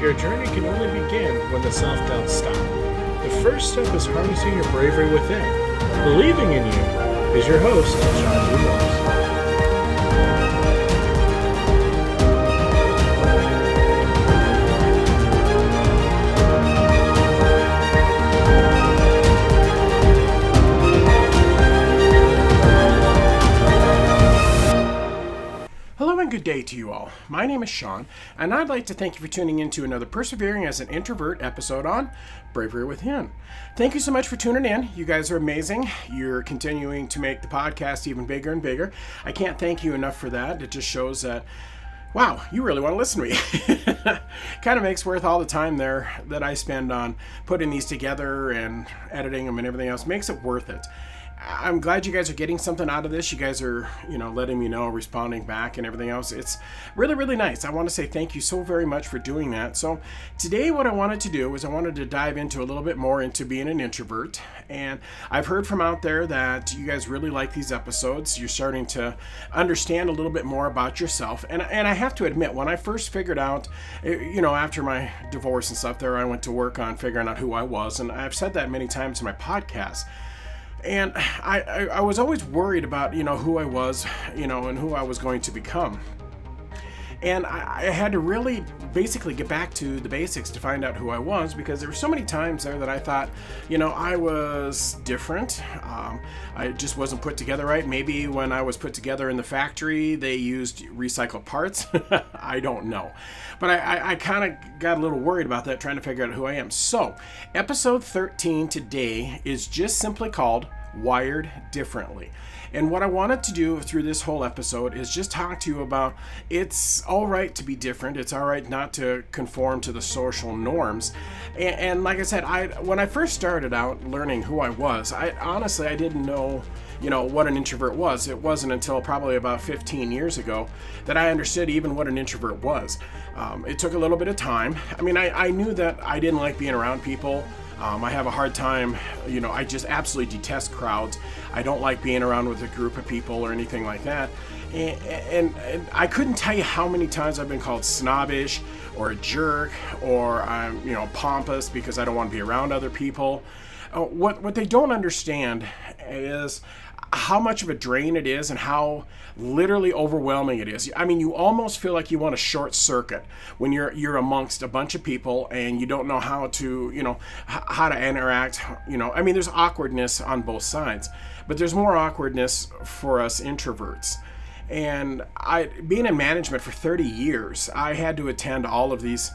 Your journey can only begin when the self-doubts stop. The first step is harnessing your bravery within. Believing in you is your host, Sean Dumas. Good day to you all. My name is Sean, and I'd like to thank you for tuning in to another Persevering as an Introvert episode on Bravery Within. Thank you so much for tuning in. You guys are amazing. You're continuing to make the podcast even bigger and bigger. I can't thank you enough for that. It just shows that, wow, you really want to listen to me. Kind of makes worth all the time there that I spend on putting these together and editing them and everything else. Makes it worth it. I'm glad you guys are getting something out of this. You guys are, letting me know, responding back and everything else. It's really, really nice. I want to say thank you so very much for doing that. So today what I wanted to do was I wanted to dive into a little bit more into being an introvert. And I've heard from out there that you guys really like these episodes. You're starting to understand a little bit more about yourself. And I have to admit, when I first figured out, after my divorce and stuff there, I went to work on figuring out who I was. And I've said that many times in my podcast. And I was always worried about, who I was, and who I was going to become. And I had to really basically get back to the basics to find out who I was, because there were so many times there that I thought, I was different. I just wasn't put together right. Maybe when I was put together in the factory, they used recycled parts. I don't know. But I kind of got a little worried about that, trying to figure out who I am. So, episode 13 today is just simply called Wired Differently. And what I wanted to do through this whole episode is just talk to you about it's all right to be different. It's all right not to conform to the social norms. And like I said, when I first started out learning who I was, I didn't know what an introvert was. It wasn't until probably about 15 years ago that I understood even what an introvert was. It took a little bit of time. I knew that I didn't like being around people. I have a hard time, I just absolutely detest crowds. I don't like being around with a group of people or anything like that. And I couldn't tell you how many times I've been called snobbish or a jerk, or I'm, pompous because I don't want to be around other people. What they don't understand is how much of a drain it is and how literally overwhelming it is. You almost feel like you want to short circuit when you're amongst a bunch of people and you don't know how to, how to interact. There's awkwardness on both sides, but there's more awkwardness for us introverts. And being in management for 30 years, I had to attend all of these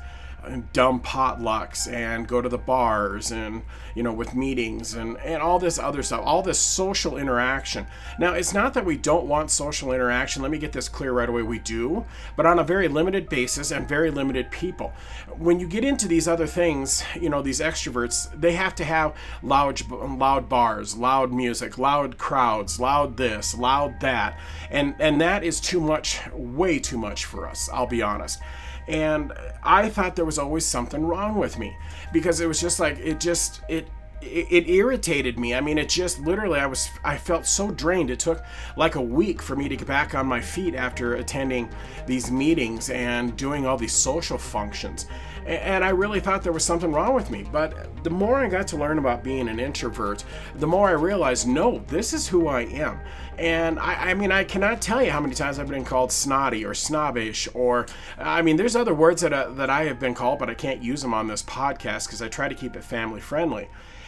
dumb potlucks and go to the bars and with meetings and all this other stuff, all this social interaction. Now, it's not that we don't want social interaction. Let me get this clear right away. We do, but on a very limited basis and very limited people. When you get into these other things, these extroverts, they have to have loud bars, loud music, loud crowds, loud this, loud that, and that is too much, way too much for us, I'll be honest. And I thought there was always something wrong with me, because it was just like, it irritated me. It just literally, I felt so drained. It took like a week for me to get back on my feet after attending these meetings and doing all these social functions. And I really thought there was something wrong with me. But the more I got to learn about being an introvert, the more I realized, no, this is who I am. And I cannot tell you how many times I've been called snotty or snobbish, or there's other words that I have been called, but I can't use them on this podcast because I try to keep it family friendly.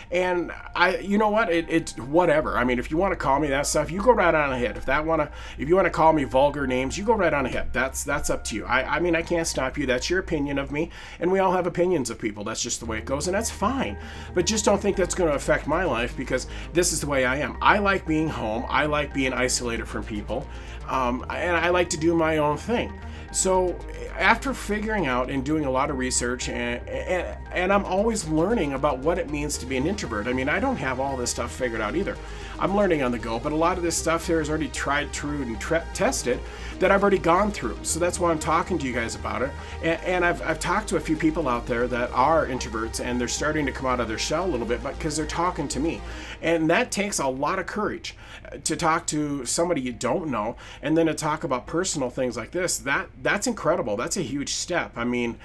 And you know what? It's whatever. If you want to call me that stuff, you go right on ahead. If you want to call me vulgar names, you go right on ahead. That's up to you. I can't stop you. That's your opinion of me, and we all have opinions of people. That's just the way it goes, and that's fine. But just don't think that's going to affect my life, because this is the way I am. I like being home. I like being isolated from people, and I like to do my own thing. So after figuring out and doing a lot of research, and I'm always learning about what it means to be an introvert. I don't have all this stuff figured out either. I'm learning on the go, but a lot of this stuff here is already tried, true, and tested that I've already gone through. So that's why I'm talking to you guys about it. And I've talked to a few people out there that are introverts, and they're starting to come out of their shell a little bit, but because they're talking to me. And that takes a lot of courage to talk to somebody you don't know, and then to talk about personal things like this. That's incredible. That's a huge step. I mean,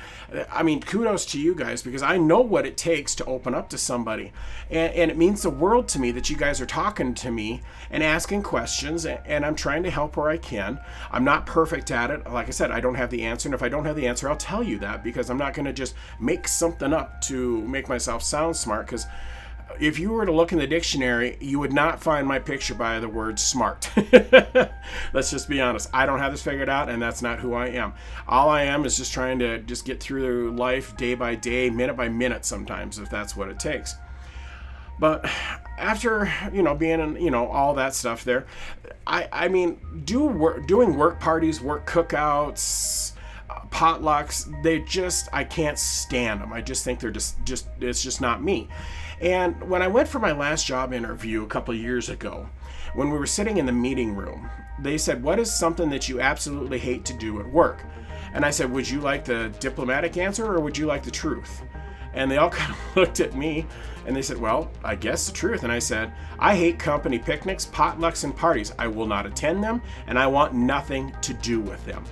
kudos to you guys, because I know what it takes to open up to somebody, and it means the world to me that you guys are talking to me and asking questions, and I'm trying to help where I can. I'm not perfect at it. Like I said, I don't have the answer, and if I don't have the answer, I'll tell you that, because I'm not going to just make something up to make myself sound smart, because if you were to look in the dictionary, you would not find my picture by the word smart. Let's just be honest. I don't have this figured out, and that's not who I am. All I am is just trying to just get through life day by day, minute by minute sometimes, if that's what it takes. But after, being in, all that stuff there, I mean, doing work parties, work cookouts, potlucks, I can't stand them. I just think they're just it's just not me. And when I went for my last job interview a couple of years ago, when we were sitting in the meeting room, they said, "What is something that you absolutely hate to do at work?" And I said, "Would you like the diplomatic answer, or would you like the truth?" And they all kind of looked at me and they said, "Well, I guess the truth." And I said, "I hate company picnics, potlucks, and parties. I will not attend them, and I want nothing to do with them."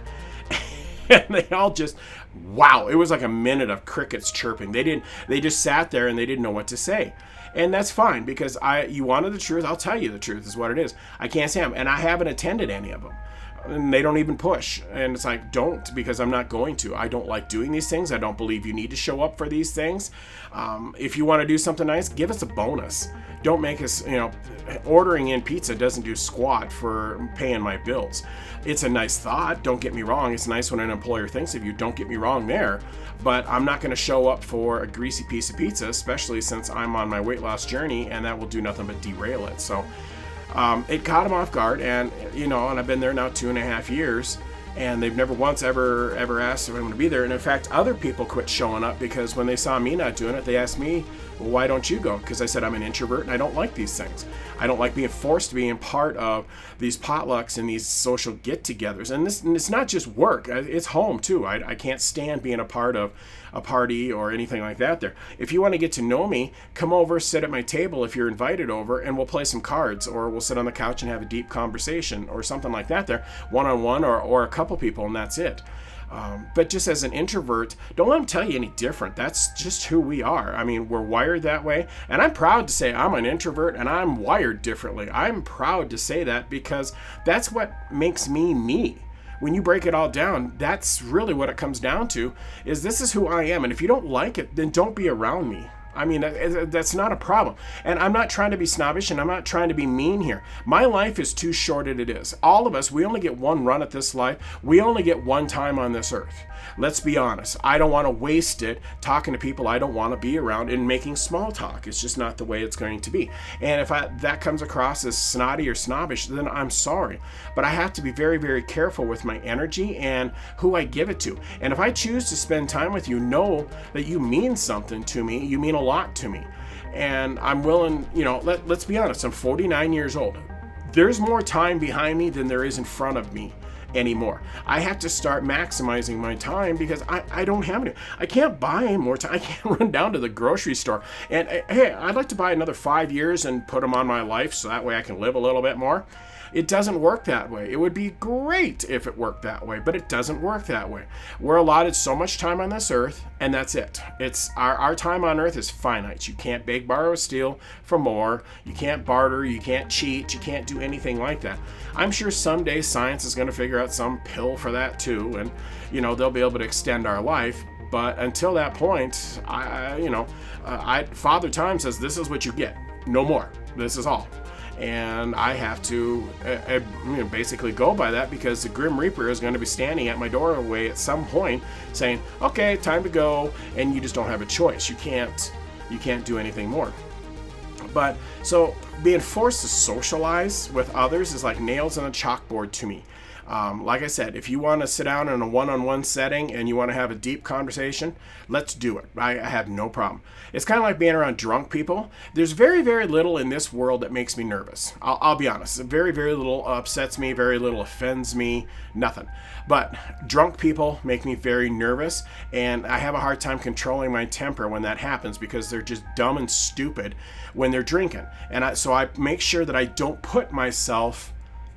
And they all just, wow, it was like a minute of crickets chirping. They just sat there and they didn't know what to say. And that's fine, because you wanted the truth. I'll tell you the truth is what it is. I can't say them, and I haven't attended any of them. And they don't even push. And it's like, don't, because I'm not going to. I don't like doing these things. I don't believe you need to show up for these things. If you want to do something nice, give us a bonus. Don't make us, ordering in pizza doesn't do squat for paying my bills. It's a nice thought. Don't get me wrong. It's nice when an employer thinks of you. Don't get me wrong there. But I'm not going to show up for a greasy piece of pizza, especially since I'm on my weight loss journey, and that will do nothing but derail it. So it caught him off guard, and and I've been there now 2.5 years, and they've never once ever asked if I'm going to be there. And in fact, other people quit showing up, because when they saw me not doing it, they asked me, "Well, why don't you go?" Because I said I'm an introvert and I don't like these things. I don't like being forced to be a part of these potlucks and these social get-togethers. And it's not just work; it's home too. I can't stand being a part of a party or anything like that there. If you want to get to know me, come over, sit at my table if you're invited over, and we'll play some cards, or we'll sit on the couch and have a deep conversation or something like that there, one-on-one, or a couple people, and that's it. But just as an introvert, don't let them tell you any different. That's just who we are. I mean, we're wired that way. And I'm proud to say I'm an introvert and I'm wired differently. I'm proud to say that, because that's what makes me me. When you break it all down, that's really what it comes down to, is this is who I am. And if you don't like it, then don't be around me. I mean, that's not a problem. And I'm not trying to be snobbish, and I'm not trying to be mean here. My life is too short as it is. All of us, we only get one run at this life. We only get one time on this earth. Let's be honest. I don't want to waste it talking to people I don't want to be around and making small talk. It's just not the way it's going to be. And if that comes across as snotty or snobbish, then I'm sorry. But I have to be very, very careful with my energy and who I give it to. And if I choose to spend time with you, know that you mean something to me. You mean a lot to me. And I'm willing, let's be honest, I'm 49 years old. There's more time behind me than there is in front of me anymore. I have to start maximizing my time, because I don't have any. I can't buy any more time. I can't run down to the grocery store and, hey, I'd like to buy another 5 years and put them on my life so that way I can live a little bit more. It doesn't work that way. It would be great if it worked that way, but it doesn't work that way. We're allotted so much time on this earth, and that's it. It's our time on earth is finite. You can't beg, borrow, steal for more. You can't barter. You can't cheat. You can't do anything like that. I'm sure someday science is going to figure out some pill for that too, and they'll be able to extend our life. But until that point, Father Time says this is what you get. No more. This is all. And I have to basically go by that, because the Grim Reaper is going to be standing at my doorway at some point saying, "Okay, time to go," and you just don't have a choice. You can't do anything more. But so being forced to socialize with others is like nails on a chalkboard to me. Like I said, if you want to sit down in a one-on-one setting and you want to have a deep conversation, let's do it. I have no problem. It's kind of like being around drunk people. There's very, very little in this world that makes me nervous. I'll be honest. Very, very little upsets me. Very little offends me. Nothing. But drunk people make me very nervous, and I have a hard time controlling my temper when that happens because they're just dumb and stupid when they're drinking. And so I make sure that I don't put myself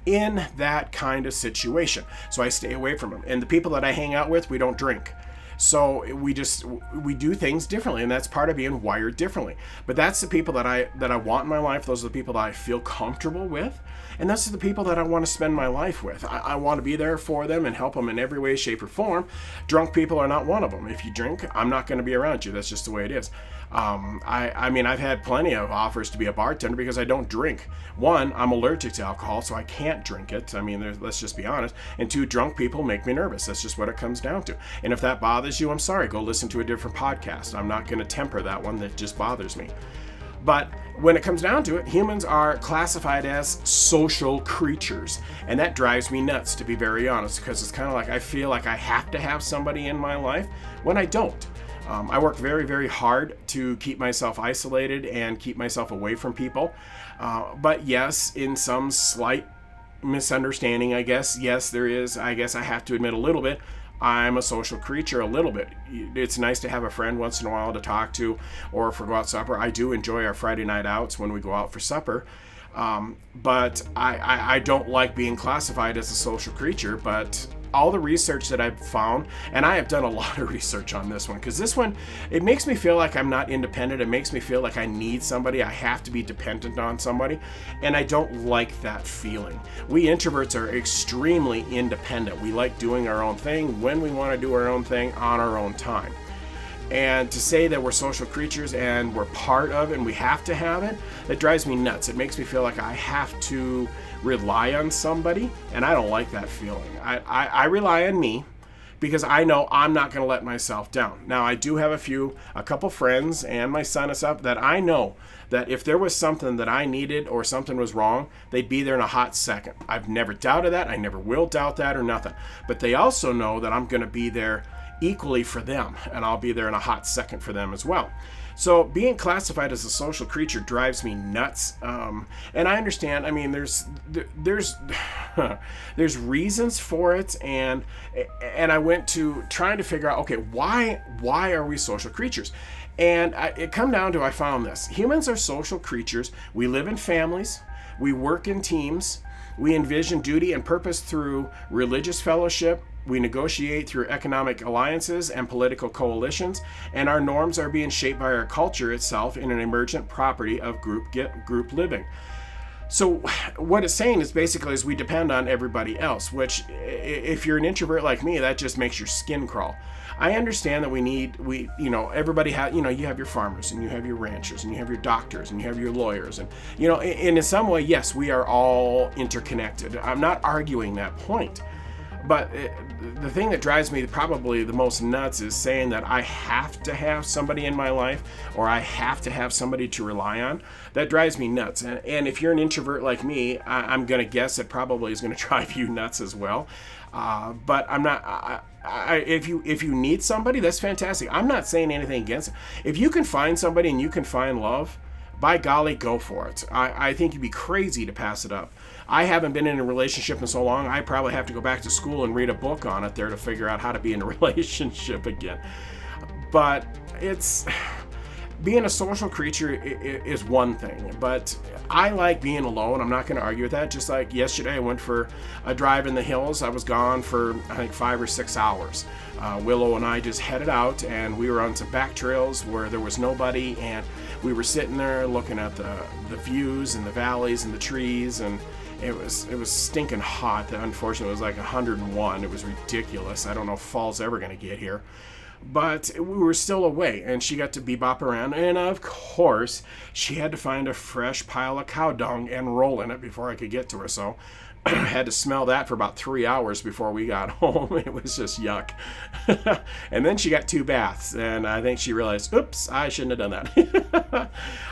in that kind of situation. So I stay away from them. And the people that I hang out with, we don't drink. So we do things differently, and that's part of being wired differently. But that's the people that I want in my life. Those are the people that I feel comfortable with, and those are the people that I want to spend my life with. I want to be there for them and help them in every way, shape, or form. Drunk people are not one of them. If you drink, I'm not going to be around you. That's just the way it is. I mean, I've had plenty of offers to be a bartender because I don't drink. One, I'm allergic to alcohol, so I can't drink it. I mean, let's just be honest. And two, drunk people make me nervous. That's just what it comes down to. And if that bothers you, I'm sorry. Go listen to a different podcast. I'm not going to temper that one that just bothers me. But when it comes down to it, humans are classified as social creatures. And that drives me nuts, to be very honest, because it's kind of like I feel like I have to have somebody in my life when I don't. I work very, very hard to keep myself isolated and keep myself away from people. But yes, in some slight misunderstanding, I guess, yes, there is. I guess I have to admit a little bit. I'm a social creature a little bit. It's nice to have a friend once in a while to talk to, or if we go out supper. I do enjoy our Friday night outs when we go out for supper. But I don't like being classified as a social creature. But all the research that I've found, and I have done a lot of research on this one, because this one, it makes me feel like I'm not independent. It makes me feel like I need somebody. I have to be dependent on somebody, and I don't like that feeling. We introverts are extremely independent. We like doing our own thing when we want to do our own thing on our own time. And to say that we're social creatures and we're part of it and we have to have it, that drives me nuts. It makes me feel like I have to rely on somebody, and I don't like that feeling. I rely on me because I know I'm not going to let myself down. Now, I do have a couple friends and my son is up that I know that if there was something that I needed or something was wrong, they'd be there in a hot second. I've never doubted that. I never will doubt that or nothing. But they also know that I'm going to be there equally for them, and I'll be there in a hot second for them as well. So being classified as a social creature drives me nuts, and I understand. I mean, there's there's reasons for it, and I went to trying to figure out, okay, why are we social creatures? And it come down to, I found this: humans are social creatures. We live in families, we work in teams, we envision duty and purpose through religious fellowship. We negotiate through economic alliances and political coalitions, and our norms are being shaped by our culture itself in an emergent property of group living. So what it's saying is basically is we depend on everybody else, which if you're an introvert like me, that just makes your skin crawl. I understand that everybody has, you have your farmers and you have your ranchers and you have your doctors and you have your lawyers, and, in some way, yes, we are all interconnected. I'm not arguing that point. But the thing that drives me probably the most nuts is saying that I have to have somebody in my life, or I have to have somebody to rely on. That drives me nuts. And if you're an introvert like me, I'm going to guess it probably is going to drive you nuts as well. But I'm not. If you need somebody, that's fantastic. I'm not saying anything against it. If you can find somebody and you can find love, by golly, go for it. I think you'd be crazy to pass it up. I haven't been in a relationship in so long, I probably have to go back to school and read a book on it there to figure out how to be in a relationship again. But being a social creature is one thing, but I like being alone. I'm not going to argue with that. Just like yesterday, I went for a drive in the hills. I was gone for, I think, 5 or 6 hours. Willow and I just headed out, and we were on some back trails where there was nobody, and we were sitting there looking at the views and the valleys and the trees, and it was stinking hot. Unfortunately, it was like 101. It was ridiculous. I don't know if fall's ever going to get here. But we were still away, and she got to bebop around, and of course, she had to find a fresh pile of cow dung and roll in it before I could get to her, so I had to smell that for about 3 hours before we got home. It was just yuck. And then she got 2 baths, and I think she realized, oops, I shouldn't have done that.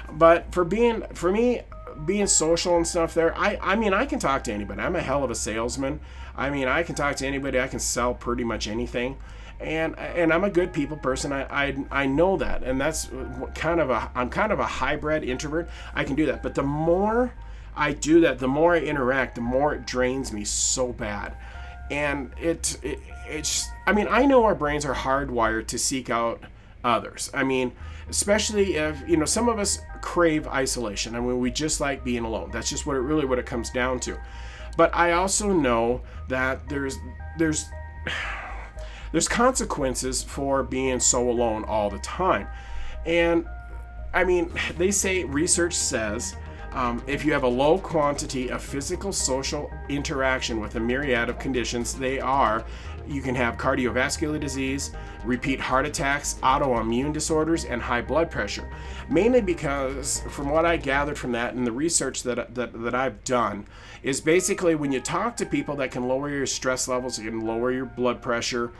But for me, being social and stuff there, I mean, I can talk to anybody. I'm a hell of a salesman. I mean, I can talk to anybody. I can sell pretty much anything. And I'm a good people person. I know that. And that's I'm kind of a hybrid introvert. I can do that. But the more I do that, the more I interact, the more it drains me so bad. And it's, I mean, I know our brains are hardwired to seek out others. I mean, especially if, some of us crave isolation. I mean, we just like being alone. That's just what it comes down to. But I also know that there's consequences for being so alone all the time. And I mean, research says, if you have a low quantity of physical social interaction with a myriad of conditions, you can have cardiovascular disease, repeat heart attacks, autoimmune disorders, and high blood pressure. Mainly because, from what I gathered from that and the research that I've done, is basically when you talk to people that can lower your stress levels, you can lower your blood pressure.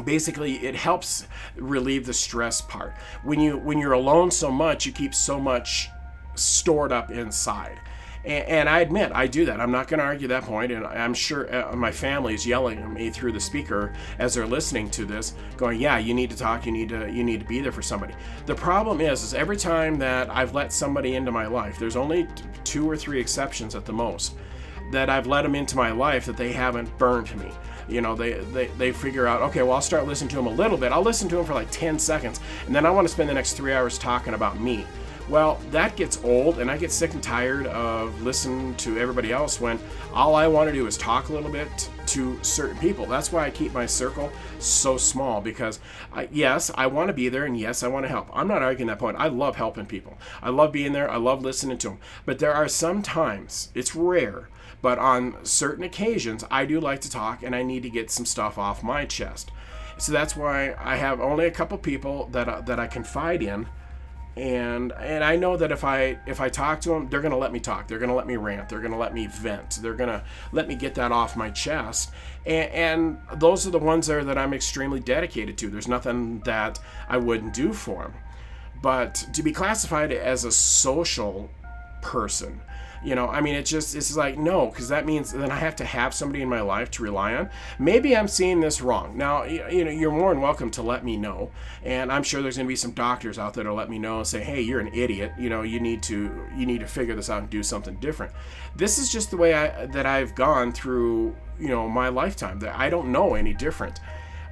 Basically, it helps relieve the stress part. When you're alone so much, you keep so much stored up inside. And I admit, I do that. I'm not going to argue that point, and I'm sure my family is yelling at me through the speaker as they're listening to this, going, yeah, you need to talk, you need to be there for somebody. The problem is every time that I've let somebody into my life, there's only 2 or 3 exceptions at the most, that I've let them into my life that they haven't burned me. They figure out, okay, well, I'll start listening to them a little bit. I'll listen to them for like 10 seconds, and then I want to spend the next 3 hours talking about me. Well, that gets old, and I get sick and tired of listening to everybody else when all I want to do is talk a little bit to certain people. That's why I keep my circle so small, because yes, I want to be there, and yes, I want to help. I'm not arguing that point. I love helping people. I love being there. I love listening to them. But there are some times, it's rare, but on certain occasions, I do like to talk, and I need to get some stuff off my chest. So that's why I have only a couple people that I confide in. And I know that if I talk to them, they're going to let me talk. They're going to let me rant. They're going to let me vent. They're going to let me get that off my chest. And those are the ones there that I'm extremely dedicated to. There's nothing that I wouldn't do for them. But to be classified as a social person, I mean, it's like, no, because that means then I have to have somebody in my life to rely on. Maybe I'm seeing this wrong. Now, you're more than welcome to let me know. And I'm sure there's going to be some doctors out there to let me know and say, hey, you're an idiot. You need to figure this out and do something different. This is just the way that I've gone through, my lifetime. That I don't know any different.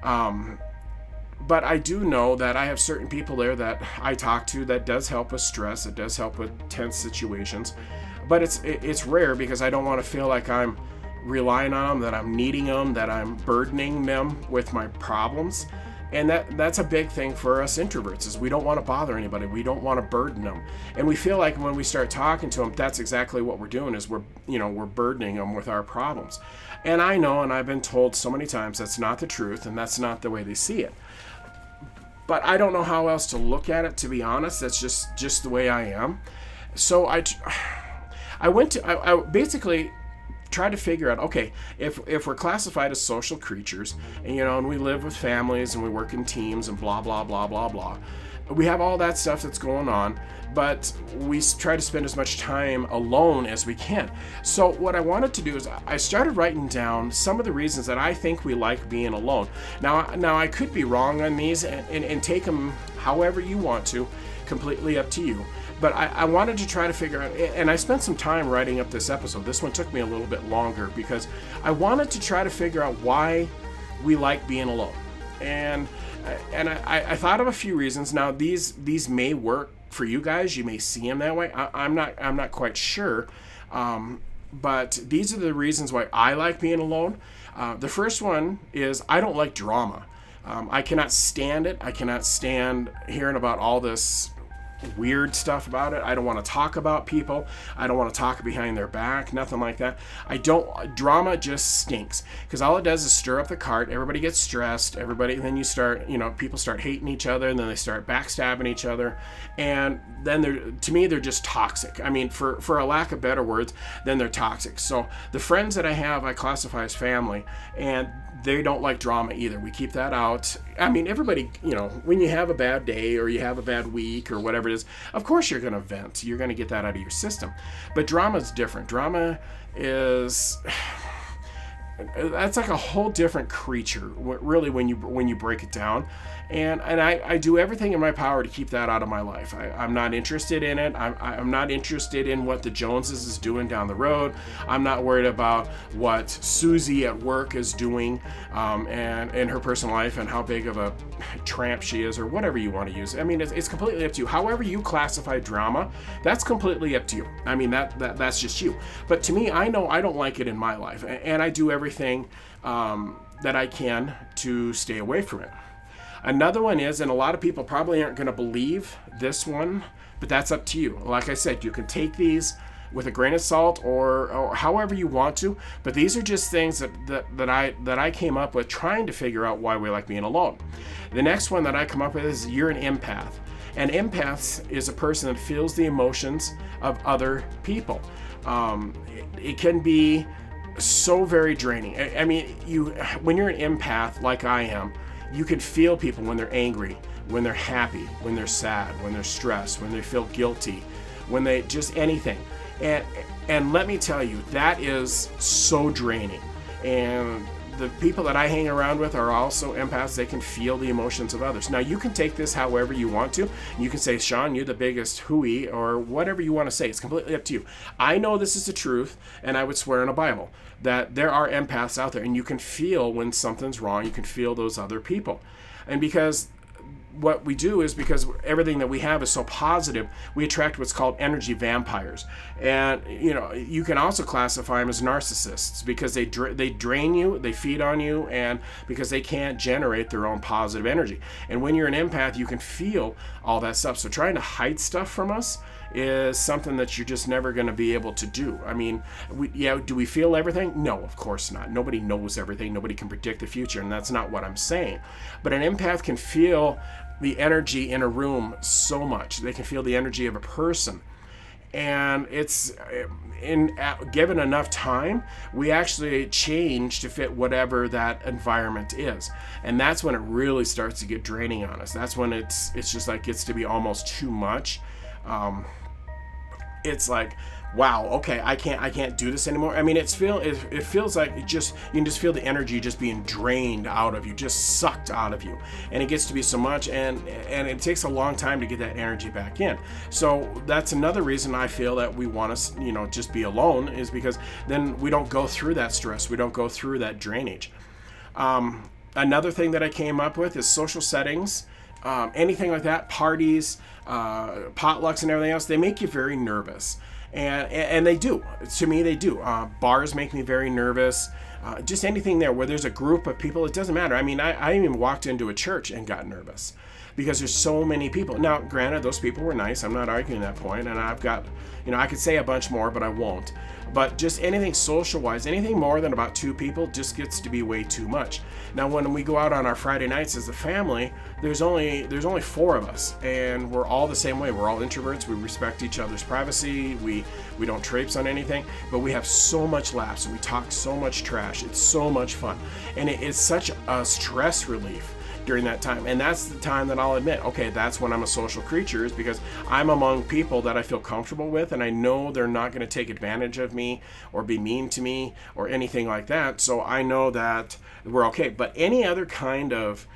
But I do know that I have certain people there that I talk to that does help with stress. It does help with tense situations. But it's rare, because I don't want to feel like I'm relying on them, that I'm needing them, that I'm burdening them with my problems. And that's a big thing for us introverts, is we don't want to bother anybody. We don't want to burden them. And we feel like when we start talking to them, that's exactly what we're doing, is we're burdening them with our problems. And I know, and I've been told so many times, that's not the truth, and that's not the way they see it. But I don't know how else to look at it, to be honest. That's just the way I am. So I basically tried to figure out, okay, if we're classified as social creatures, and we live with families and we work in teams and blah, blah, blah, blah, blah, we have all that stuff that's going on, but we try to spend as much time alone as we can. So what I wanted to do is I started writing down some of the reasons that I think we like being alone. Now I could be wrong on these, and take them however you want to, completely up to you. But I wanted to try to figure out, and I spent some time writing up this episode. This one took me a little bit longer, because I wanted to try to figure out why we like being alone. And I thought of a few reasons. Now these may work for you guys. You may see them that way. I'm not quite sure. But these are the reasons why I like being alone. The first one is I don't like drama. I cannot stand it. I cannot stand hearing about all this weird stuff about it. I don't want to talk about people. I don't want to talk behind their back, nothing like that. Drama just stinks, because all it does is stir up the cart. Everybody gets stressed. Then you start, people start hating each other, and then they start backstabbing each other. And then to me, they're just toxic. I mean, for a lack of better words, then they're toxic. So the friends that I have, I classify as family, and they don't like drama either. We keep that out. I mean, everybody, when you have a bad day or you have a bad week or whatever it is, of course you're going to vent. You're going to get that out of your system. But drama is different. Drama is... that's like a whole different creature, really, when you break it down. And I do everything in my power to keep that out of my life. I'm not interested in it. I'm not interested in what the Joneses is doing down the road. I'm not worried about what Susie at work is doing and in her personal life and how big of a tramp she is, or whatever you want to use. I mean, it's completely up to you. However you classify drama, that's completely up to you. I mean, that's just you. But to me, I know I don't like it in my life, and I do everything that I can to stay away from it. Another one is, and a lot of people probably aren't going to believe this one, but that's up to you. Like I said, you can take these with a grain of salt or however you want to, but these are just things that I came up with trying to figure out why we like being alone. The next one that I come up with is you're an empath. An empath is a person that feels the emotions of other people. It can be so very draining. I mean, when you're an empath like I am, you can feel people when they're angry, when they're happy, when they're sad, when they're stressed, when they feel guilty, when they just anything. And let me tell you, that is so draining. And the people that I hang around with are also empaths. They can feel the emotions of others. Now, you can take this however you want to. You can say, Sean, you're the biggest hooey, or whatever you want to say. It's completely up to you. I know this is the truth, and I would swear on a Bible that there are empaths out there, and you can feel when something's wrong. You can feel those other people. And because what we do is, because everything that we have is so positive, we attract what's called energy vampires. And you can also classify them as narcissists, because they drain you, they feed on you, and because they can't generate their own positive energy. And when you're an empath, you can feel all that stuff. So trying to hide stuff from us is something that you're just never going to be able to do. I mean, do we feel everything? No, of course not. Nobody knows everything. Nobody can predict the future, and that's not what I'm saying. But an empath can feel the energy in a room so much. They can feel the energy of a person. And it's given enough time, we actually change to fit whatever that environment is. And that's when it really starts to get draining on us. That's when it's just like gets to be almost too much. It's like, wow, okay, I can't do this anymore. I mean, it feels like you can just feel the energy just being drained out of you, just sucked out of you, and it gets to be so much, and it takes a long time to get that energy back in. So that's another reason I feel that we want to, just be alone, is because then we don't go through that stress, we don't go through that drainage. Another thing that I came up with is social settings. Anything like that, parties, potlucks and everything else, they make you very nervous. And they do. To me, they do. Bars make me very nervous. Just anything there where there's a group of people, it doesn't matter. I mean, I even walked into a church and got nervous because there's so many people. Now, granted, those people were nice. I'm not arguing that point. And I've got, I could say a bunch more, but I won't. But just anything social-wise, anything more than about 2 people just gets to be way too much. Now, when we go out on our Friday nights as a family, there's only 4 of us, and we're all the same way. We're all introverts. We respect each other's privacy. We don't traipse on anything, but we have so much laughs, and we talk so much trash. It's so much fun, and it's such a stress relief during that time. And that's the time that I'll admit, okay, that's when I'm a social creature, is because I'm among people that I feel comfortable with, and I know they're not going to take advantage of me or be mean to me or anything like that. So I know that we're okay. But any other kind of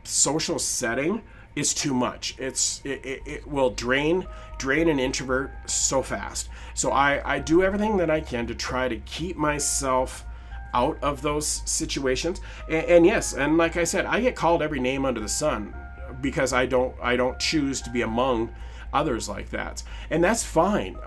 social setting is too much. It will drain an introvert so fast. So I do everything that I can to try to keep myself out of those situations. And yes, and like I said, I get called every name under the sun because I don't choose to be among others like that. And that's fine.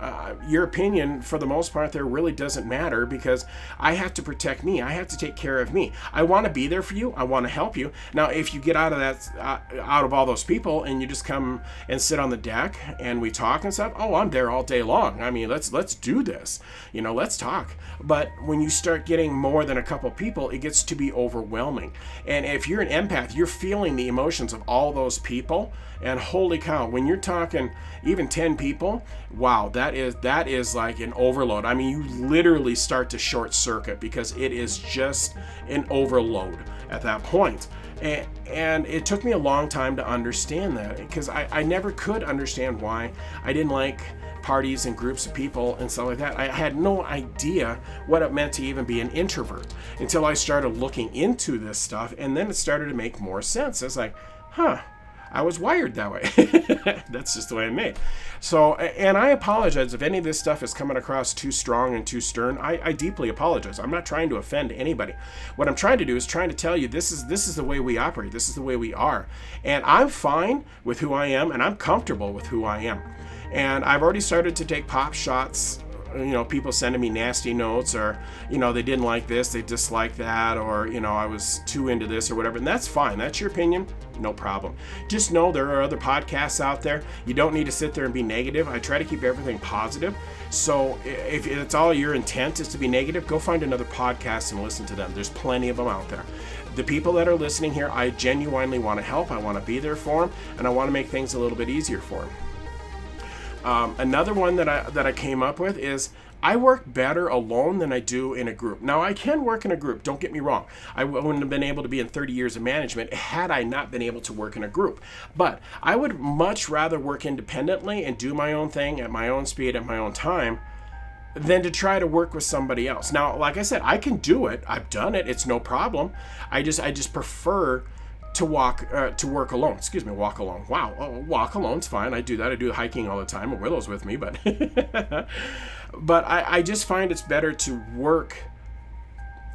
Your opinion, for the most part, there really doesn't matter, because I have to protect me. I have to take care of me. I want to be there for you. I want to help you. Now, if you get out of that, out of all those people, and you just come and sit on the deck and we talk and stuff, oh, I'm there all day long. I mean, let's do this. Let's talk. But when you start getting more than a couple people, it gets to be overwhelming. And if you're an empath, you're feeling the emotions of all those people. And holy cow, when you're talking even 10 people, wow, that is like an overload. I mean, you literally start to short circuit because it is just an overload at that point. And it took me a long time to understand that, because I never could understand why I didn't like parties and groups of people and stuff like that. I had no idea what it meant to even be an introvert until I started looking into this stuff, and then it started to make more sense. I was like, I was wired that way. That's just the way I'm made. So, and I apologize if any of this stuff is coming across too strong and too stern. I deeply apologize. I'm not trying to offend anybody. What I'm trying to do is trying to tell you this is the way we operate. This is the way we are. And I'm fine with who I am, and I'm comfortable with who I am. And I've already started to take pop shots. People sending me nasty notes, or, they didn't like this, they disliked that, or, I was too into this or whatever. And that's fine. That's your opinion. No problem. Just know there are other podcasts out there. You don't need to sit there and be negative. I try to keep everything positive. So if it's all your intent is to be negative, go find another podcast and listen to them. There's plenty of them out there. The people that are listening here, I genuinely want to help. I want to be there for them, and I want to make things a little bit easier for them. Another one that I came up with is I work better alone than I do in a group. Now, I can work in a group, don't get me wrong. I wouldn't have been able to be in 30 years of management had I not been able to work in a group. But I would much rather work independently and do my own thing at my own speed, at my own time, than to try to work with somebody else. Now, like I said, I can do it. I've done it. It's no problem. I just prefer to work alone. Walk alone. Wow, walk alone's fine. I do that. I do hiking all the time. Willow's with me, but but I just find it's better to work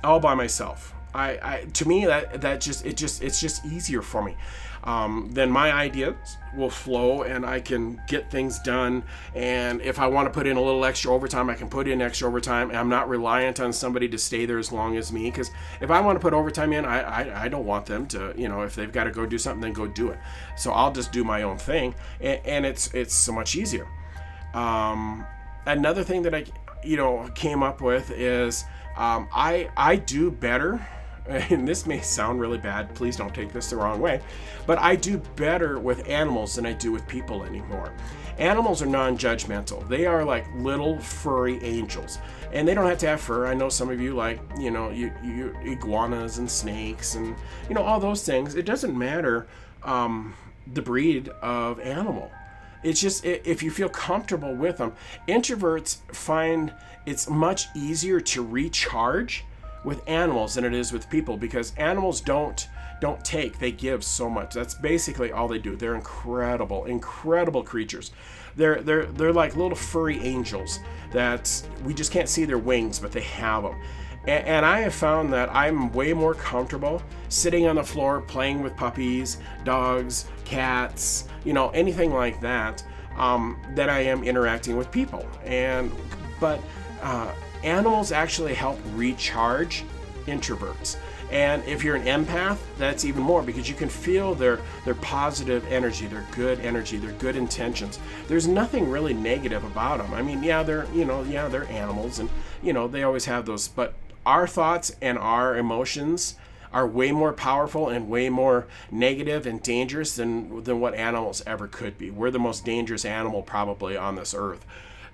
all by myself. To me it's just easier for me. Then my ideas will flow and I can get things done. And if I want to put in a little extra overtime, I can put in extra overtime. And I'm not reliant on somebody to stay there as long as me. Because if I want to put overtime in, I don't want them to, if they've got to go do something, then go do it. So I'll just do my own thing. And it's so much easier. Another thing that I, came up with is I do better. And this may sound really bad, please don't take this the wrong way, but I do better with animals than I do with people anymore. Animals are non-judgmental. They are like little furry angels, and they don't have to have fur. I know some of you like, you iguanas and snakes and, all those things. It doesn't matter the breed of animal. It's just if you feel comfortable with them. Introverts find it's much easier to recharge with animals than it is with people, because animals don't take, they give so much. That's basically all they do. They're incredible creatures. They're like little furry angels that we just can't see their wings, but they have them. And I have found that I'm way more comfortable sitting on the floor playing with puppies, dogs, cats, anything like that, than I am interacting with people. But animals actually help recharge introverts. And if you're an empath, that's even more, because you can feel their positive energy, their good energy, their good intentions. There's nothing really negative about them. I mean, they're animals, and they always have those, but our thoughts and our emotions are way more powerful and way more negative and dangerous than what animals ever could be. We're the most dangerous animal probably on this earth.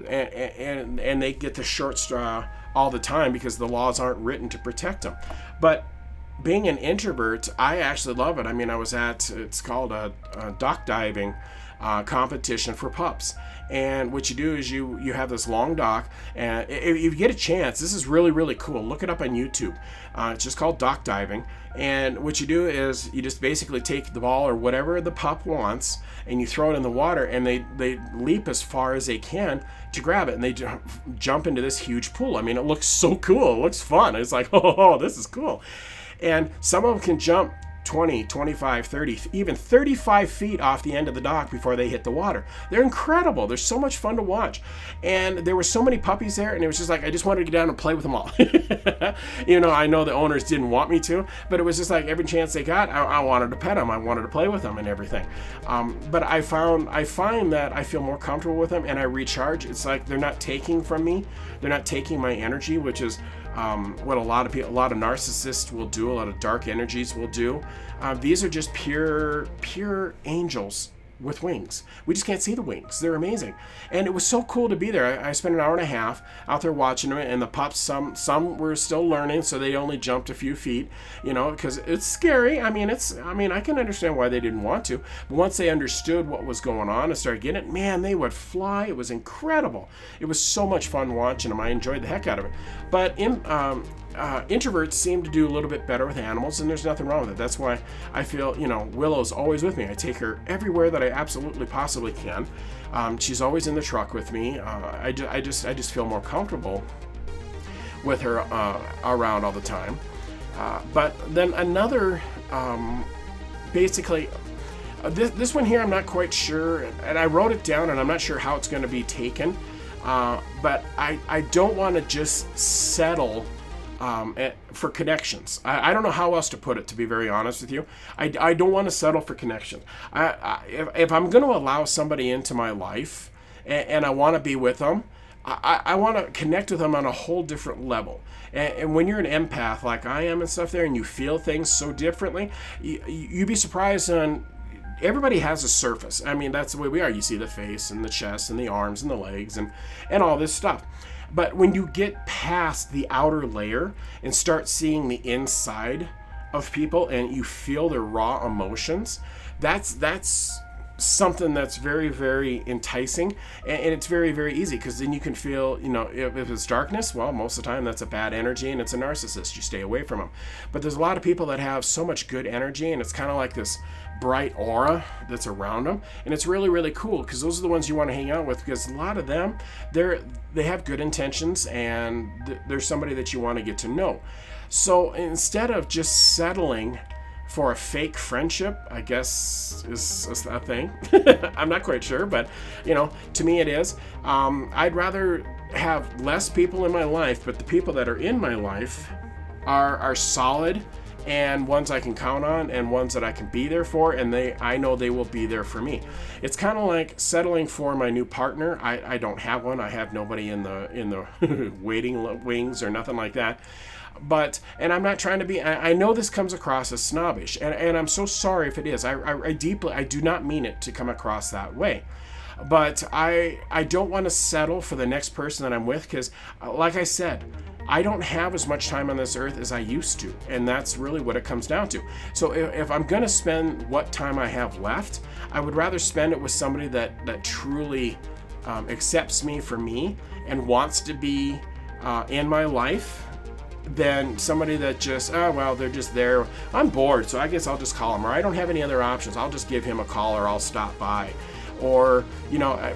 And they get the short straw all the time because the laws aren't written to protect them. But being an introvert, I actually love it. I mean, it's called a dock diving competition for pups. And what you do is you have this long dock, and if you get a chance, this is really, really cool. Look it up on YouTube. It's just called dock diving. And what you do is you just basically take the ball or whatever the pup wants, and you throw it in the water, and they leap as far as they can to grab it, and they jump into this huge pool. I mean, it looks so cool. It looks fun. It's like, oh, this is cool. And some of them can jump 20, 25, 30, even 35 feet off the end of the dock before they hit the water. They're incredible. They're so much fun to watch. And there were so many puppies there, and it was just like, I just wanted to get down and play with them all. I know the owners didn't want me to, but it was just like every chance they got, I wanted to pet them. I wanted to play with them and everything. But I find that I feel more comfortable with them, and I recharge. It's like they're not taking from me. They're not taking my energy, which is what a lot of narcissists will do, a lot of dark energies will do. These are just pure angels with wings. We just can't see the wings. They're amazing. And it was so cool to be there. I spent an hour and a half out there watching them, and the pups, some were still learning, so they only jumped a few feet, because it's scary. I I can understand why they didn't want to, but once they understood what was going on and started getting it, man, they would fly. It was incredible. It was so much fun watching them. I enjoyed the heck out of it. But introverts seem to do a little bit better with animals, and there's nothing wrong with it. That's why I feel, Willow's always with me. I take her everywhere that I absolutely possibly can. She's always in the truck with me. I just feel more comfortable with her around all the time. But then another, basically, this one here I'm not quite sure, and I wrote it down, and I'm not sure how it's going to be taken. But I don't want to just settle for connections. I don't know how else to put it, to be very honest with you. I don't want to settle for connections. If I'm going to allow somebody into my life and I want to be with them, I want to connect with them on a whole different level. And when you're an empath like I am and stuff there, and you feel things so differently, you'd be surprised on... Everybody has a surface. That's the way we are. You see the face and the chest and the arms and the legs and all this stuff. But when you get past the outer layer and start seeing the inside of people and you feel their raw emotions, that's something that's very, very enticing, and it's very, very easy, because then you can feel, if it's darkness, well, most of the time that's a bad energy and it's a narcissist. You stay away from them. But there's a lot of people that have so much good energy, and it's kind of like this bright aura that's around them, and it's really, really cool, because those are the ones you want to hang out with, because a lot of them, they have good intentions, and there's somebody that you want to get to know. So instead of just settling for a fake friendship, I guess is a thing. I'm not quite sure, but to me it is. I'd rather have less people in my life, but the people that are in my life are solid, and ones I can count on, and ones that I can be there for, and I know they will be there for me. It's kind of like settling for my new partner. I don't have one. I have nobody in the waiting wings or nothing like that. And I'm not trying to be, I know this comes across as snobbish, and I'm so sorry if it is. I do not mean it to come across that way. But I don't want to settle for the next person that I'm with, because, like I said, I don't have as much time on this earth as I used to, and that's really what it comes down to. So if I'm going to spend what time I have left, I would rather spend it with somebody that truly accepts me for me and wants to be in my life, than somebody that just, they're just there. I'm bored, so I guess I'll just call him, or I don't have any other options. I'll just give him a call, or I'll stop by. Or,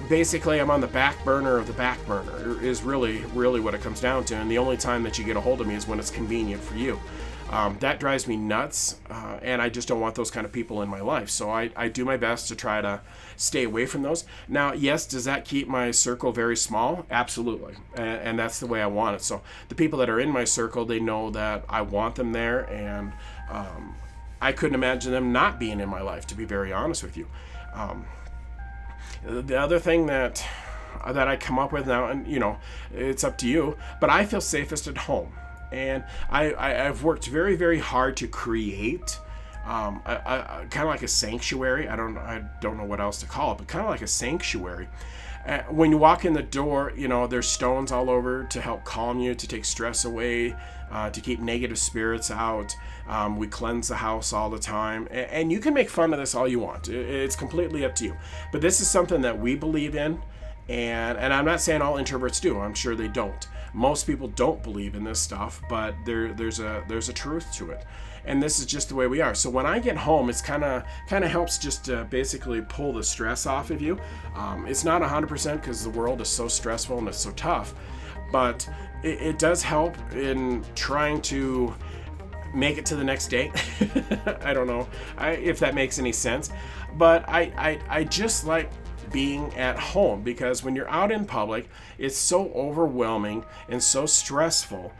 basically I'm on the back burner of the back burner is really, really what it comes down to. And the only time that you get a hold of me is when it's convenient for you. That drives me nuts, and I just don't want those kind of people in my life. So I do my best to try to stay away from those. Now, yes, does that keep my circle very small? Absolutely. And that's the way I want it. So the people that are in my circle, they know that I want them there, and I couldn't imagine them not being in my life, to be very honest with you. The other thing that I come up with now, and it's up to you, but I feel safest at home. And I've worked very, very hard to create kind of like a sanctuary. I don't know what else to call it, but kind of like a sanctuary. When you walk in the door, there's stones all over to help calm you, to take stress away, to keep negative spirits out. We cleanse the house all the time. And you can make fun of this all you want. It's completely up to you. But this is something that we believe in. And I'm not saying all introverts do. I'm sure they don't. Most people don't believe in this stuff, but there's a truth to it. And this is just the way we are. So when I get home, it's kind of helps just to basically pull the stress off of you. It's not 100% because the world is so stressful and it's so tough, but it does help in trying to make it to the next day. I don't know if that makes any sense, but I just like being at home, because when you're out in public, it's so overwhelming and so stressful.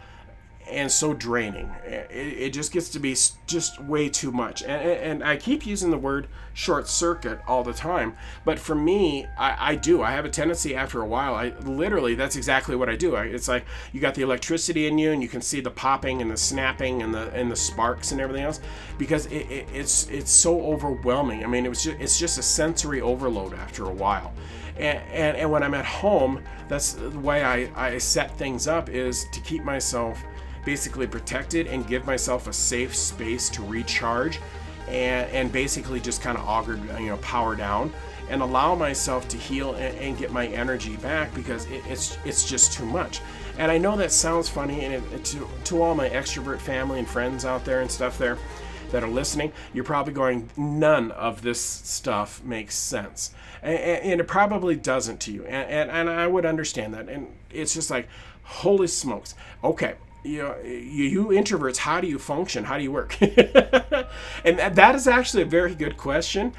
and so draining. It just gets to be just way too much. And I keep using the word short circuit all the time, but for me, I have a tendency after a while, that's exactly what I do. It's like you got the electricity in you and you can see the popping and the snapping and the sparks and everything else, because it's so overwhelming. I mean, it's just a sensory overload after a while. And when I'm at home, that's the way I set things up, is to keep myself basically protected and give myself a safe space to recharge and basically just kind of power down and allow myself to heal and get my energy back, because it's just too much. And I know that sounds funny, and to all my extrovert family and friends out there and stuff there that are listening, you're probably going, none of this stuff makes sense. And it probably doesn't to you. And I would understand that. And it's just like, holy smokes. Okay, you introverts, how do you function? How do you work? And that is actually a very good question,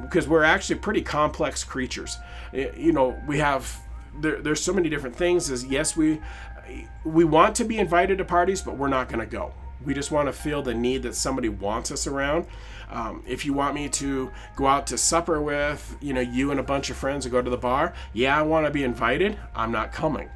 because we're actually pretty complex creatures. We have, there's so many different things. As yes, we want to be invited to parties, but we're not going to go. We just want to feel the need that somebody wants us around. If you want me to go out to supper with, you and a bunch of friends, and go to the bar, yeah, I want to be invited. I'm not coming.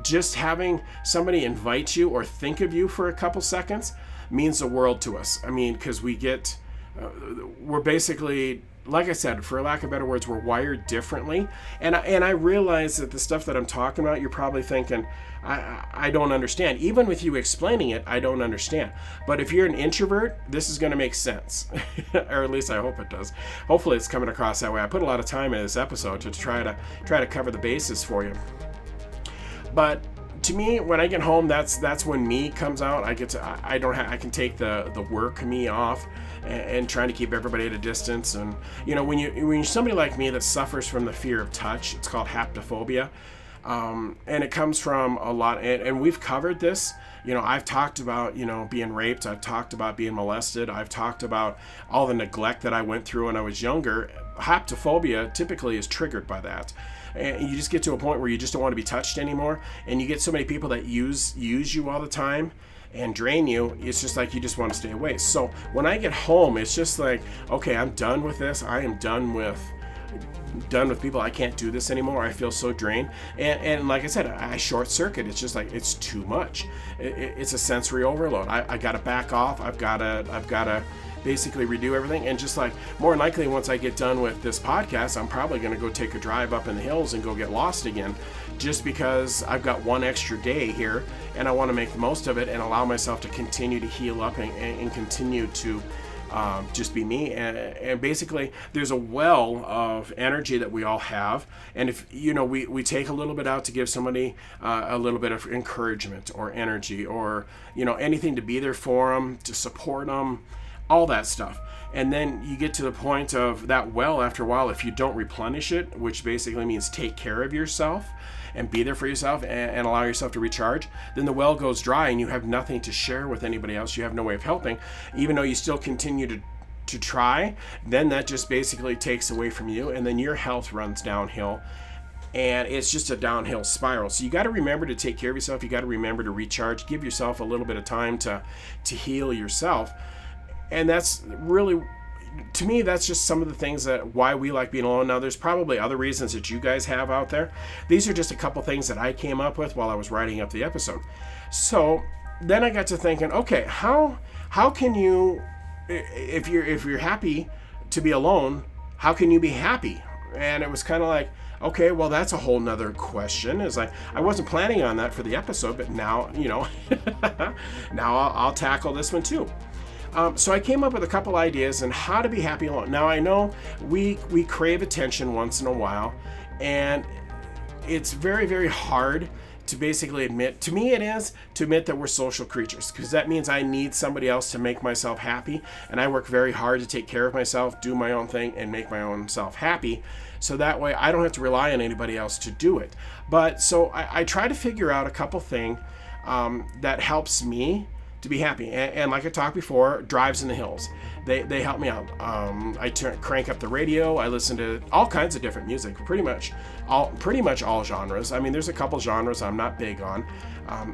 Just having somebody invite you or think of you for a couple seconds means the world to us. I mean, because we're basically, like I said, for lack of better words, we're wired differently. And I realize that the stuff that I'm talking about, you're probably thinking, I don't understand. Even with you explaining it, I don't understand. But if you're an introvert, this is going to make sense. Or at least I hope it does. Hopefully it's coming across that way. I put a lot of time in this episode to try to cover the bases for you. But to me, when I get home, that's when me comes out. I can take the work me off and trying to keep everybody at a distance. And when you're somebody like me that suffers from the fear of touch, it's called haptophobia. And it comes from a lot, and we've covered this. I've talked about, being raped. I've talked about being molested. I've talked about all the neglect that I went through when I was younger. Haptophobia typically is triggered by that. And you just get to a point where you just don't want to be touched anymore. And you get so many people that use you all the time and drain you. It's just like you just want to stay away. So when I get home, it's just like, okay, I'm done with this. I am done with people. I can't do this anymore. I feel so drained. And like I said, I short circuit. It's just like, it's too much. It's a sensory overload. I got to back off. I've got to basically redo everything. And just like, more than likely, once I get done with this podcast, I'm probably going to go take a drive up in the hills and go get lost again, just because I've got one extra day here and I want to make the most of it and allow myself to continue to heal up and continue to just be me. And basically, there's a well of energy that we all have. And if, we take a little bit out to give somebody a little bit of encouragement or energy, or, anything to be there for them, to support them, all that stuff. And then you get to the point of that well after a while, if you don't replenish it, which basically means take care of yourself and be there for yourself and allow yourself to recharge, then the well goes dry and you have nothing to share with anybody else. You have no way of helping, even though you still continue to try. Then that just basically takes away from you, and then your health runs downhill. And it's just a downhill spiral. So you got to remember to take care of yourself. You got to remember to recharge. Give yourself a little bit of time to heal yourself. And that's really, to me, that's just some of the things that why we like being alone. Now, there's probably other reasons that you guys have out there. These are just a couple things that I came up with while I was writing up the episode. So then I got to thinking, okay, how can you, if you're happy to be alone, how can you be happy? And it was kind of like, okay, well, that's a whole nother question. It's like, I wasn't planning on that for the episode, but now, now I'll tackle this one too. So I came up with a couple ideas on how to be happy alone. Now, I know we crave attention once in a while, and it's very, very hard to basically admit, to me it is, to admit that we're social creatures, because that means I need somebody else to make myself happy, and I work very hard to take care of myself, do my own thing, and make my own self happy, so that way I don't have to rely on anybody else to do it. But so I try to figure out a couple things that helps me to be happy. And like I talked before, drives in the hills. They help me out. I crank up the radio. I listen to all kinds of different music, pretty much all genres. I mean, there's a couple genres I'm not big on,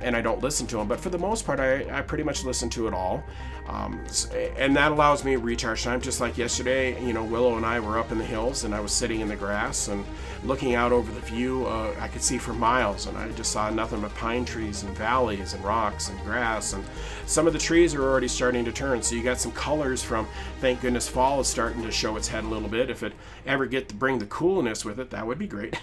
and I don't listen to them. But for the most part, I pretty much listen to it all, and that allows me recharge time. Just like yesterday, Willow and I were up in the hills, and I was sitting in the grass and looking out over the view. I could see for miles, and I just saw nothing but pine trees and valleys and rocks and grass, and some of the trees are already starting to turn. So you got some colors from, thank goodness, fall is starting to show its head a little bit. If it ever get to bring the coolness with it, that would be great.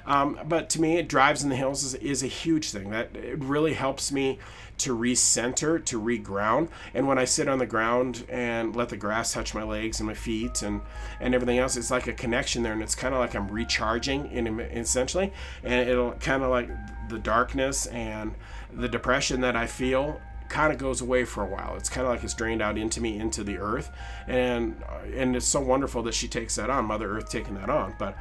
But to me, drives in the hills is a huge thing. That it really helps me to recenter, to reground. And when I sit on the ground and let the grass touch my legs and my feet and everything else, it's like a connection there, and it's kind of like I'm recharging essentially. And it'll kind of like the darkness and the depression that I feel kind of goes away for a while. It's kind of like it's drained out into me, into the earth, and it's so wonderful that she takes that on, Mother Earth taking that on. But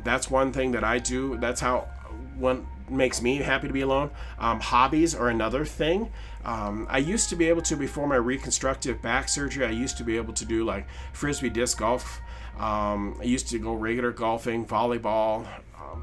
that's one thing that I do. That's how one makes me happy to be alone. Hobbies are another thing. I used to be able to, before my reconstructive back surgery, I used to be able to do like frisbee disc golf. I used to go regular golfing, volleyball,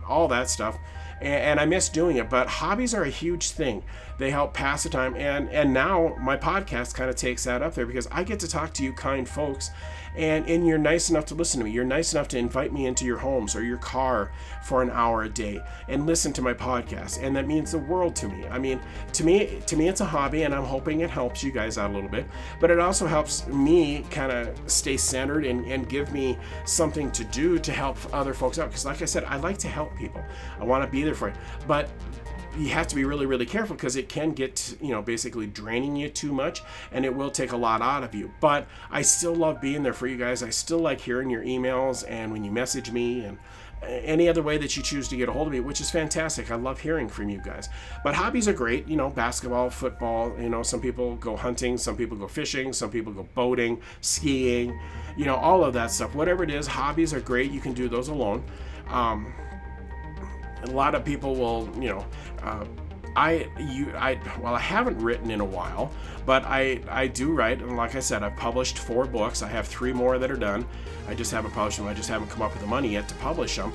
all that stuff. And I miss doing it, but hobbies are a huge thing. They help pass the time, and now my podcast kind of takes that up there, because I get to talk to you kind folks, and you're nice enough to listen to me. You're nice enough to invite me into your homes or your car for an hour a day and listen to my podcast, and that means the world to me. I mean, to me it's a hobby, and I'm hoping it helps you guys out a little bit, but it also helps me kind of stay centered and give me something to do to help other folks out, because like I said, I like to help people. I want to be there for you, but you have to be really, really careful, because it can get, basically draining you too much, and it will take a lot out of you. But I still love being there for you guys. I still like hearing your emails and when you message me and any other way that you choose to get a hold of me, which is fantastic. I love hearing from you guys. But hobbies are great, basketball, football, some people go hunting, some people go fishing, some people go boating, skiing, all of that stuff. Whatever it is, hobbies are great. You can do those alone. A lot of people will, I haven't written in a while, but I do write, and like I said, I've published 4 books. I have 3 more that are done. I just haven't published them. I just haven't come up with the money yet to publish them.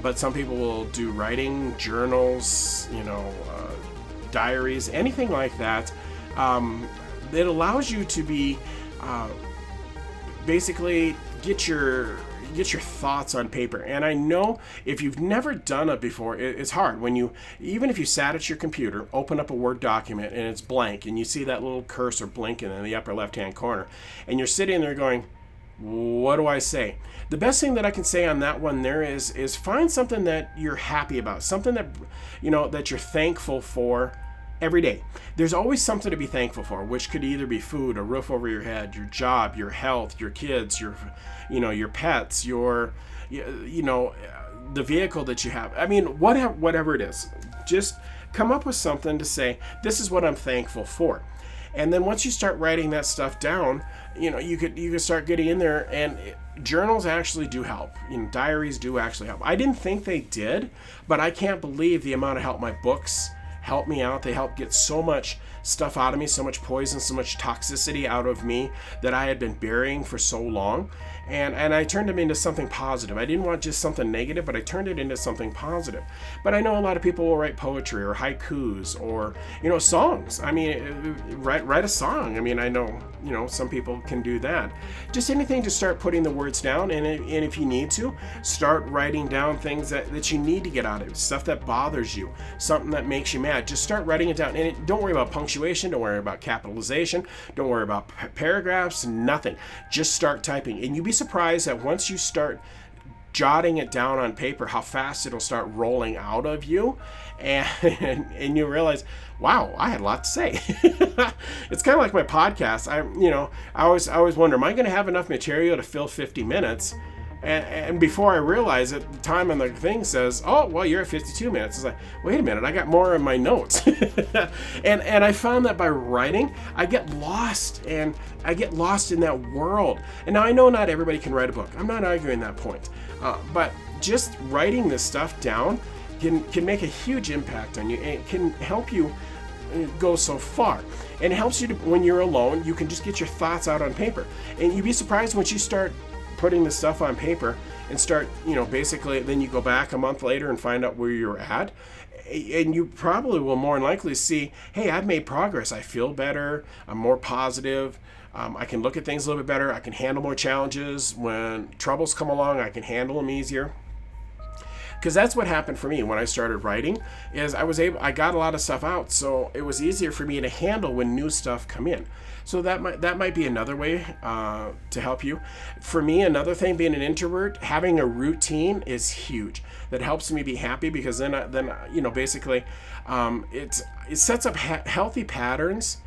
But some people will do writing, journals, diaries, anything like that. It allows you to be basically get your thoughts on paper. And I know if you've never done it before, it's hard. Even if you sat at your computer, open up a Word document and it's blank, and you see that little cursor blinking in the upper left-hand corner, and you're sitting there going, what do I say? The best thing that I can say on that one there is find something that you're happy about, something that, that you're thankful for every day. There's always something to be thankful for, which could either be food, a roof over your head, your job, your health, your kids, your pets, the vehicle that you have. I mean, whatever it is, just come up with something to say, this is what I'm thankful for. And then once you start writing that stuff down, you could start getting in there, and journals actually do help. Diaries do actually help. I didn't think they did, but I can't believe the amount of help my books help me out. They help get so much stuff out of me, so much poison, so much toxicity out of me that I had been burying for so long. And I turned them into something positive. I didn't want just something negative, but I turned it into something positive. But I know a lot of people will write poetry or haikus or, songs. I mean, write a song. I mean, I know, some people can do that. Just anything to start putting the words down. And if you need to, start writing down things that you need to get out of it, stuff that bothers you, something that makes you mad. Just start writing it down. And don't worry about punctuation. Don't worry about capitalization. Don't worry about paragraphs, nothing. Just start typing. And you'll be surprised that once you start jotting it down on paper, how fast it'll start rolling out of you, and you realize, wow, I had a lot to say. It's kind of like my podcast. I always wonder, am I going to have enough material to fill 50 minutes? And before I realize it, the time on the thing says, oh, well, you're at 52 minutes. It's like, wait a minute, I got more in my notes. and I found that by writing, I get lost in that world. And now I know not everybody can write a book. I'm not arguing that point. But just writing this stuff down can make a huge impact on you. It can help you go so far. And it helps you to, when you're alone, you can just get your thoughts out on paper. And you'd be surprised once you start putting this stuff on paper and start, basically, then you go back a month later and find out where you're at. And you probably will more than likely see, hey, I've made progress. I feel better. I'm more positive. I can look at things a little bit better. I can handle more challenges. When troubles come along, I can handle them easier. Because that's what happened for me when I started writing, is I got a lot of stuff out, so it was easier for me to handle when new stuff come in. So that might be another way to help you. For me, another thing, being an introvert, having a routine is huge. That helps me be happy, because then basically, it sets up healthy patterns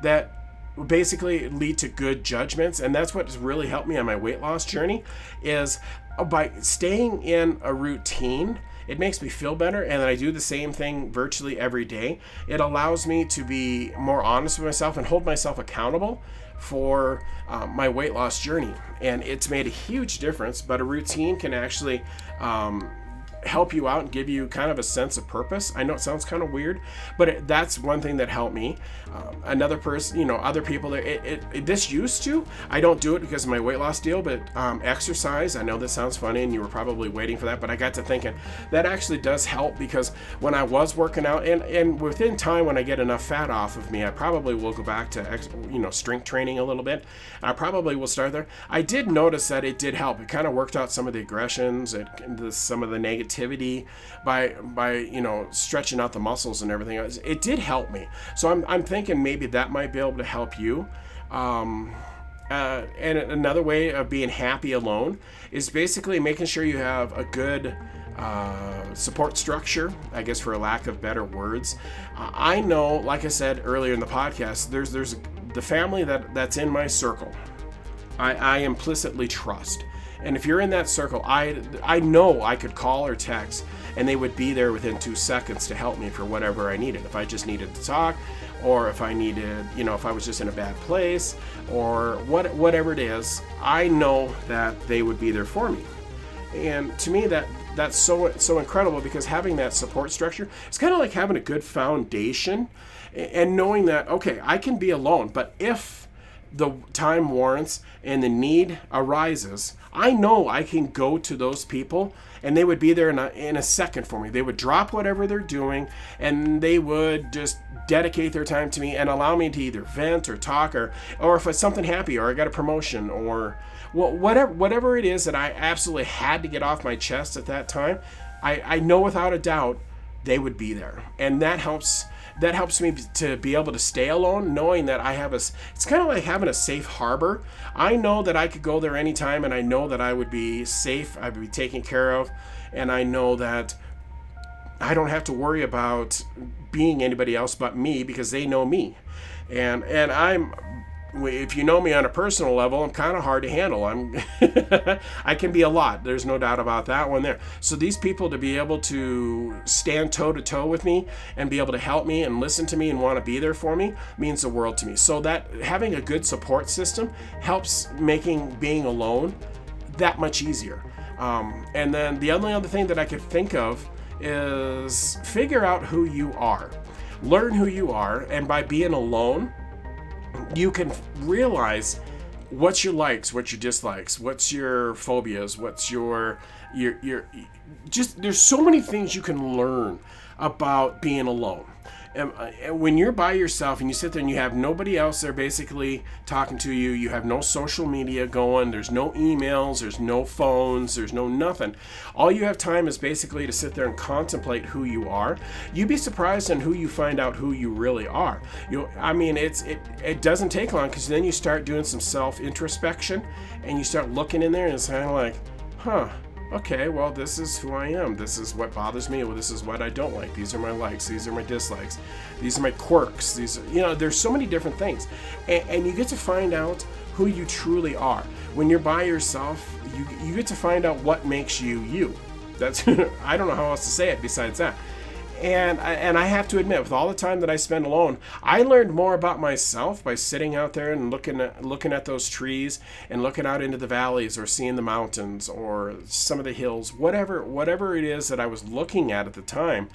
that basically lead to good judgments. And that's what's really helped me on my weight loss journey, is by staying in a routine. It makes me feel better, and I do the same thing virtually every day. It allows me to be more honest with myself and hold myself accountable for my weight loss journey. And it's made a huge difference, but a routine can actually help you out and give you kind of a sense of purpose. I know it sounds kind of weird, but that's one thing that helped me. Another person, other people, this used to, I don't do it because of my weight loss deal, but exercise, I know this sounds funny and you were probably waiting for that, but I got to thinking that actually does help, because when I was working out, and within time, when I get enough fat off of me, I probably will go back to strength training a little bit. I probably will start there. I did notice that it did help. It kind of worked out some of the aggressions and some of the negativity by stretching out the muscles and everything else. It did help me. So I'm thinking maybe that might be able to help you. And another way of being happy alone is basically making sure you have a good support structure, I guess, for a lack of better words. I know, like I said earlier in the podcast, there's the family that's in my circle. I implicitly trust. And if you're in that circle, I know I could call or text and they would be there within 2 seconds to help me for whatever I needed. If I just needed to talk, or if I needed, if I was just in a bad place, or whatever it is, I know that they would be there for me. And to me, that's so incredible, because having that support structure, it's kind of like having a good foundation and knowing that, okay, I can be alone, but if the time warrants and the need arises, I know I can go to those people and they would be there in a second for me. They would drop whatever they're doing and they would just dedicate their time to me and allow me to either vent or talk, or if it's something happy, or I got a promotion, or whatever it is that I absolutely had to get off my chest at that time. I know without a doubt they would be there. And that helps me to be able to stay alone, knowing that it's kind of like having a safe harbor. I know that I could go there anytime, and I know that I would be safe, I would be taken care of, and I know that I don't have to worry about being anybody else but me, because they know me. And if you know me on a personal level, I'm kind of hard to handle. I can be a lot. There's no doubt about that one there. So these people, to be able to stand toe to toe with me and be able to help me and listen to me and want to be there for me means the world to me. So that having a good support system helps making being alone that much easier. And then the only other thing that I could think of is figure out who you are. Learn who you are, and by being alone, you can realize what's your likes, what's your dislikes, what's your phobias, what's your just, there's so many things you can learn about being alone. And when you're by yourself and you sit there and you have nobody else there basically talking to you, you have no social media going, there's no emails, there's no phones, there's no nothing. All you have time is basically to sit there and contemplate who you are. You'd be surprised on who you find out who you really are. It doesn't take long, because then you start doing some self-introspection and you start looking in there, and it's kind of like, okay, well, this is who I am. This is what bothers me. Well, this is what I don't like. These are my likes. These are my dislikes. These are my quirks. These are, there's so many different things. And you get to find out who you truly are. When you're by yourself, you get to find out what makes you you. That's, I don't know how else to say it besides that. And I have to admit, with all the time that I spend alone, I learned more about myself by sitting out there and looking at those trees and looking out into the valleys, or seeing the mountains or some of the hills, whatever it is that I was looking at the time.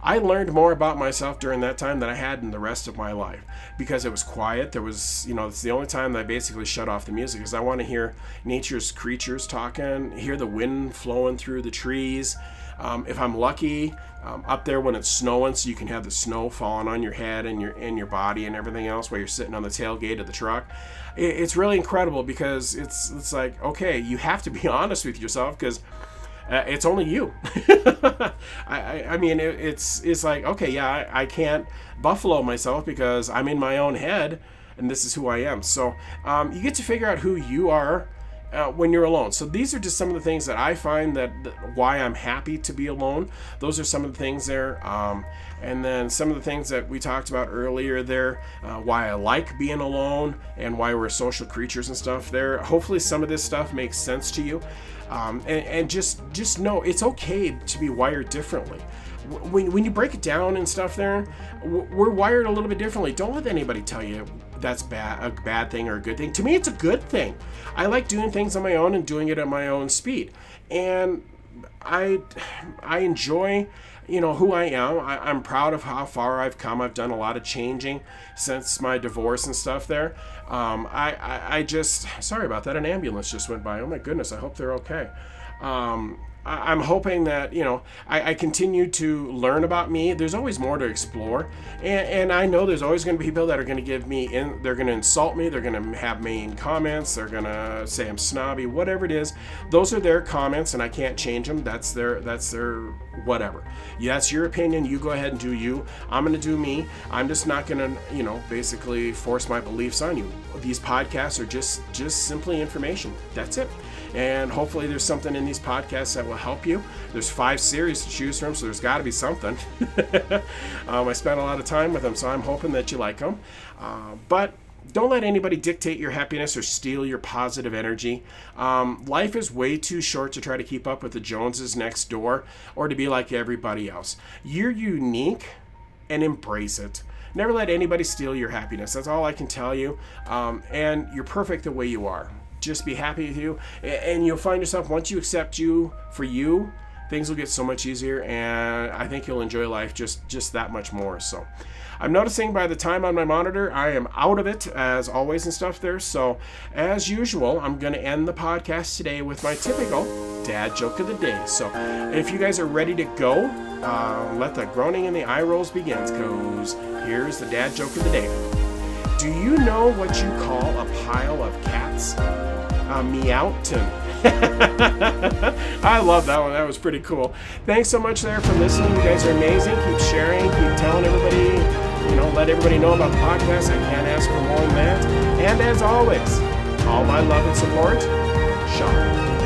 I learned more about myself during that time than I had in the rest of my life, because it was quiet. There was, it's the only time that I basically shut off the music, because I want to hear nature's creatures talking, hear the wind flowing through the trees. If I'm lucky, up there when it's snowing, so you can have the snow falling on your head and your body and everything else while you're sitting on the tailgate of the truck. It's really incredible, because it's like, okay, you have to be honest with yourself, because it's only you. I mean, it's like, okay, yeah, I can't buffalo myself because I'm in my own head, and this is who I am. So you get to figure out who you are when you're alone. So these are just some of the things that I find that why I'm happy to be alone. Those are some of the things there. And then some of the things that we talked about earlier there, why I like being alone and why we're social creatures and stuff there. Hopefully some of this stuff makes sense to you. And just know it's okay to be wired differently. When you break it down and stuff there, we're wired a little bit differently. Don't let anybody tell you that's a bad thing or a good thing. To me, it's a good thing. I like doing things on my own and doing it at my own speed. And I enjoy, who I am. I'm proud of how far I've come. I've done a lot of changing since my divorce and stuff there. Sorry about that. An ambulance just went by. Oh my goodness. I hope they're okay. I'm hoping that, I continue to learn about me. There's always more to explore. And I know there's always going to be people that are going to give me, they're going to insult me. They're going to have mean comments. They're going to say I'm snobby, whatever it is. Those are their comments and I can't change them. That's their whatever. Yeah, that's your opinion. You go ahead and do you. I'm going to do me. I'm just not going to, basically force my beliefs on you. These podcasts are just simply information. That's it. And hopefully there's something in these podcasts that will help you. There's 5 series to choose from, so there's got to be something. I spent a lot of time with them, so I'm hoping that you like them. But don't let anybody dictate your happiness or steal your positive energy. Life is way too short to try to keep up with the Joneses next door or to be like everybody else. You're unique, and embrace it. Never let anybody steal your happiness. That's all I can tell you. And you're perfect the way you are. Just be happy with you, and you'll find yourself, once you accept you for you, things will get so much easier, and I think you'll enjoy life just that much more. So I'm noticing by the time on my monitor, I am out of it as always and stuff there. So as usual, I'm going to end the podcast today with my typical dad joke of the day. So if you guys are ready to go, let the groaning and the eye rolls begin, because here's the dad joke of the day. Do you know what you call a pile of cats? A meowton. I love that one. That was pretty cool. Thanks so much there for listening. You guys are amazing. Keep sharing. Keep telling everybody, let everybody know about the podcast. I can't ask for more than that. And as always, all my love and support, Sean.